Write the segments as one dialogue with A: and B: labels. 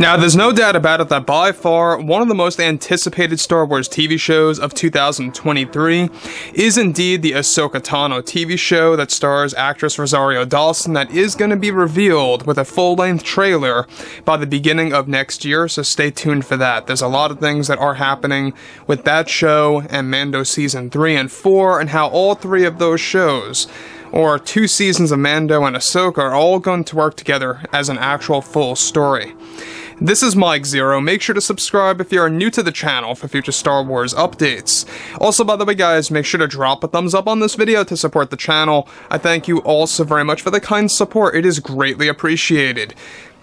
A: Now, there's no doubt about it that by far one of the most anticipated Star Wars TV shows of 2023 is indeed the Ahsoka Tano TV show that stars actress Rosario Dawson that is going to be revealed with a full-length trailer by the beginning of next year, so stay tuned for that. There's a lot of things that are happening with that show and Mando Season 3 and 4 and how all three of those shows, or 2 seasons of Mando and Ahsoka, are all going to work together as an actual full story. This is Mike Zero. Make sure to subscribe if you are new to the channel for future Star Wars updates. Also, by the way guys, make sure to drop a thumbs up on this video to support the channel. I thank you all so very much for the kind support. It is greatly appreciated.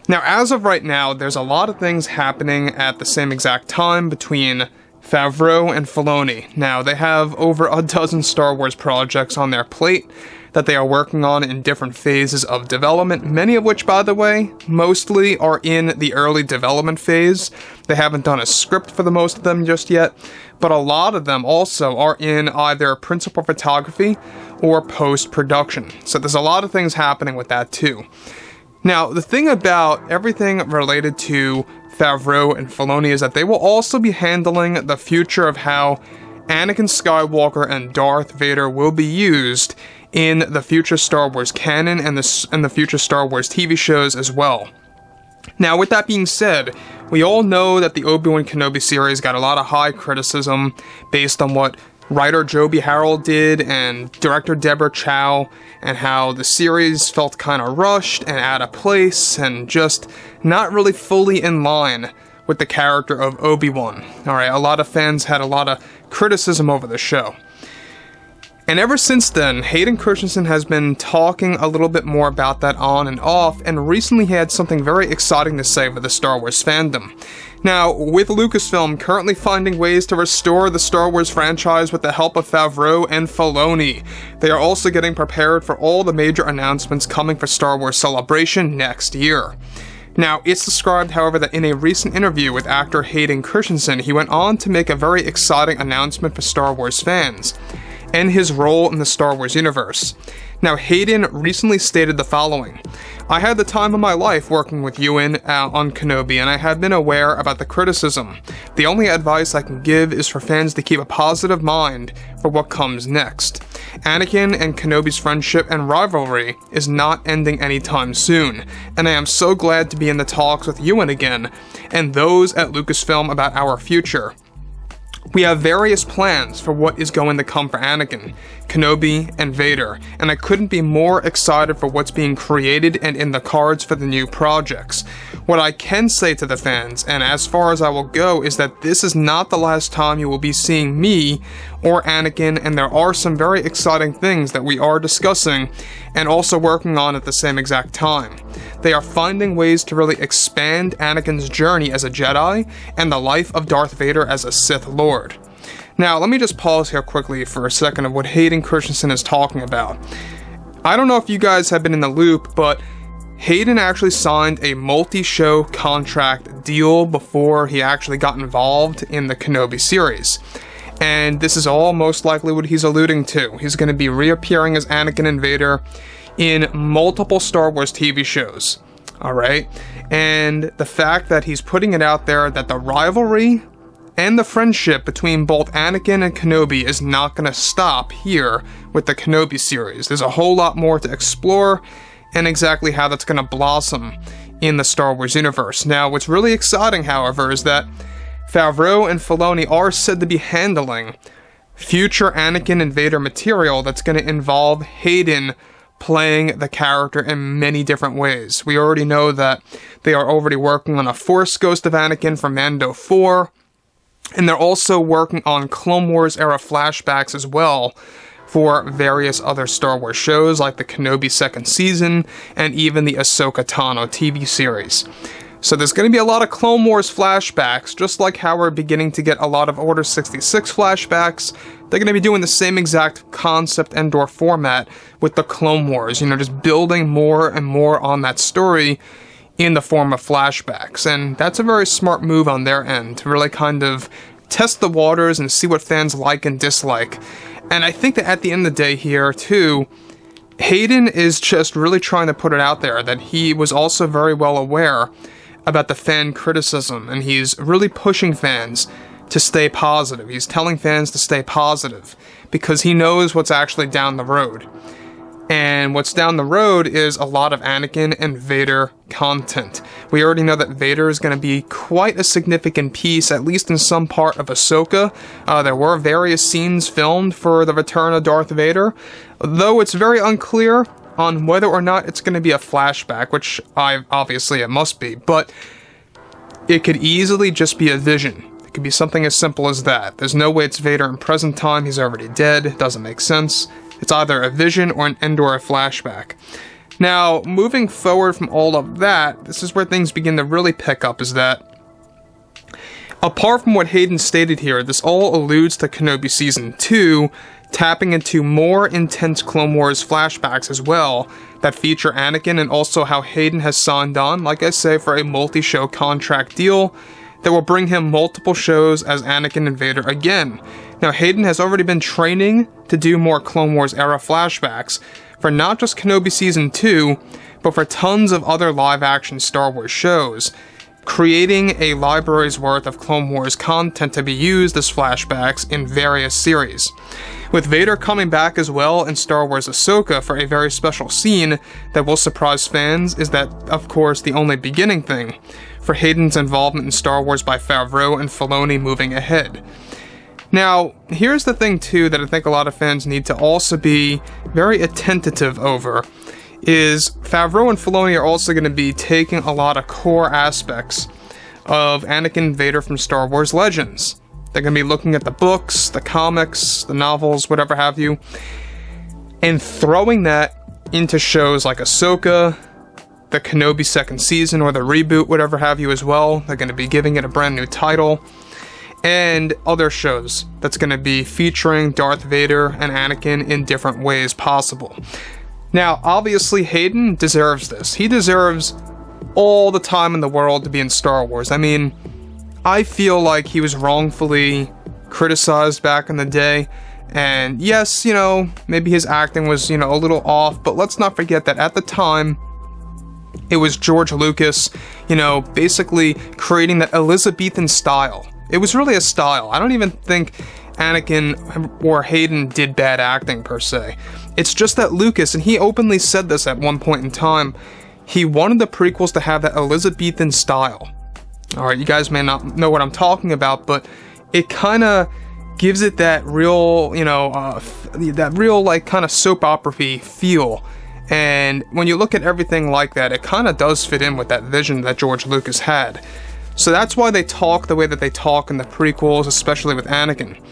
A: Now, as of right now, there's a lot of things happening at the same exact time between Favreau and Filoni. Now, they have over a dozen Star Wars projects on their plate that they are working on in different phases of development, many of which, by the way, mostly are in the early development phase. They haven't done a script for the most of them just yet, but a lot of them also are in either principal photography or post-production. So there's a lot of things happening with that too. Now, the thing about everything related to Favreau and Filoni is that they will also be handling the future of how Anakin Skywalker and Darth Vader will be used in the future Star Wars canon and the future Star Wars TV shows as well. Now, with that being said, we all know that the Obi-Wan Kenobi series got a lot of high criticism based on what writer Joby Harold did and director Deborah Chow, and how the series felt kind of rushed and out of place and just not really fully in line with the character of Obi-Wan. Alright, a lot of fans had a lot of criticism over the show. And ever since then, Hayden Christensen has been talking a little bit more about that on and off, and recently he had something very exciting to say for the Star Wars fandom. Now, with Lucasfilm currently finding ways to restore the Star Wars franchise with the help of Favreau and Filoni, they are also getting prepared for all the major announcements coming for Star Wars Celebration next year. Now, it's described, however, that in a recent interview with actor Hayden Christensen, he went on to make a very exciting announcement for Star Wars fans and his role in the Star Wars universe. Now, Hayden recently stated the following: "I had the time of my life working with Ewan on Kenobi, and I have been aware about the criticism. The only advice I can give is for fans to keep a positive mind for what comes next. Anakin and Kenobi's friendship and rivalry is not ending anytime soon, and I am so glad to be in the talks with Ewan again, and those at Lucasfilm about our future. We have various plans for what is going to come for Anakin, Kenobi, and Vader, and I couldn't be more excited for what's being created and in the cards for the new projects. What I can say to the fans, and as far as I will go, is that this is not the last time you will be seeing me or Anakin, and there are some very exciting things that we are discussing and also working on at the same exact time. They are finding ways to really expand Anakin's journey as a Jedi and the life of Darth Vader as a Sith Lord." Now, let me just pause here quickly for a second of what Hayden Christensen is talking about. I don't know if you guys have been in the loop, but Hayden actually signed a multi-show contract deal before he actually got involved in the Kenobi series. And this is all most likely what he's alluding to. He's going to be reappearing as Anakin and Vader in multiple Star Wars TV shows. Alright? And the fact that he's putting it out there that the rivalry and the friendship between both Anakin and Kenobi is not going to stop here with the Kenobi series. There's a whole lot more to explore and exactly how that's going to blossom in the Star Wars universe. Now, what's really exciting, however, is that Favreau and Filoni are said to be handling future Anakin and Vader material that's going to involve Hayden playing the character in many different ways. We already know that they are already working on a Force Ghost of Anakin from Mando 4, and they're also working on Clone Wars era flashbacks as well for various other Star Wars shows like the Kenobi second season and even the Ahsoka Tano TV series. So there's going to be a lot of Clone Wars flashbacks, just like how we're beginning to get a lot of Order 66 flashbacks. They're going to be doing the same exact concept Andor format with the Clone Wars, just building more and more on that story in the form of flashbacks. And that's a very smart move on their end to really kind of test the waters and see what fans like and dislike. And I think that at the end of the day here, too, Hayden is just really trying to put it out there that he was also very well aware about the fan criticism, and he's really pushing fans to stay positive. He's telling fans to stay positive because he knows what's actually down the road. And what's down the road is a lot of Anakin and Vader content. We already know that Vader is going to be quite a significant piece, at least in some part of Ahsoka. There were various scenes filmed for the return of Darth Vader, though it's very unclear on whether or not it's going to be a flashback, which obviously it must be, but it could easily just be a vision. It could be something as simple as that. There's no way it's Vader in present time. He's already dead. It doesn't make sense. It's either a vision or an Andor flashback. Now, moving forward from all of that, this is where things begin to really pick up, is that apart from what Hayden stated here, this all alludes to Kenobi Season 2, tapping into more intense Clone Wars flashbacks as well, that feature Anakin, and also how Hayden has signed on, like I say, for a multi-show contract deal that will bring him multiple shows as Anakin and Vader again. Now, Hayden has already been training to do more Clone Wars era flashbacks for not just Kenobi Season 2, but for tons of other live-action Star Wars shows, creating a library's worth of Clone Wars content to be used as flashbacks in various series. With Vader coming back as well in Star Wars Ahsoka for a very special scene that will surprise fans, is that, of course, the only beginning thing for Hayden's involvement in Star Wars by Favreau and Filoni moving ahead. Now, here's the thing too that I think a lot of fans need to also be very attentive over, is Favreau and Filoni are also going to be taking a lot of core aspects of Anakin and Vader from Star Wars Legends. They're going to be looking at the books, the comics, the novels, whatever have you, and throwing that into shows like Ahsoka, the Kenobi second season, or the reboot, whatever have you as well. They're going to be giving it a brand new title. And other shows that's going to be featuring Darth Vader and Anakin in different ways possible. Now, obviously, Hayden deserves this. He deserves all the time in the world to be in Star Wars. I mean, I feel like he was wrongfully criticized back in the day. And yes, you know, maybe his acting was, you know, a little off, but let's not forget that at the time, it was George Lucas, you know, basically creating the Elizabethan style. It was really a style. I don't even think Anakin or Hayden did bad acting per se. It's just that Lucas, and he openly said this at one point in time, he wanted the prequels to have that Elizabethan style. Alright, you guys may not know what I'm talking about, but it kind of gives it that real, you know, that real, like, kind of soap opera-y feel. And when you look at everything like that, it kind of does fit in with that vision that George Lucas had. So that's why they talk the way that they talk in the prequels, especially with Anakin.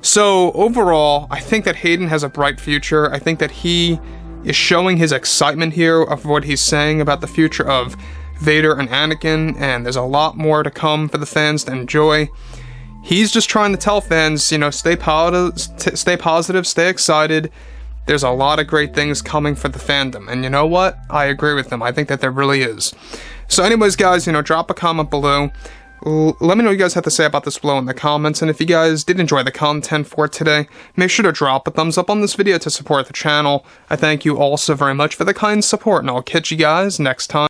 A: So overall, I think that Hayden has a bright future. I think that he is showing his excitement here of what he's saying about the future of Vader and Anakin, and there's a lot more to come for the fans to enjoy. He's just trying to tell fans, you know, stay positive, stay excited. There's a lot of great things coming for the fandom, and you know what? I agree with him. I think that there really is. So anyways, guys, you know, drop a comment below. Let me know what you guys have to say about this below in the comments, and if you guys did enjoy the content for today, make sure to drop a thumbs up on this video to support the channel. I thank you all so very much for the kind support, and I'll catch you guys next time.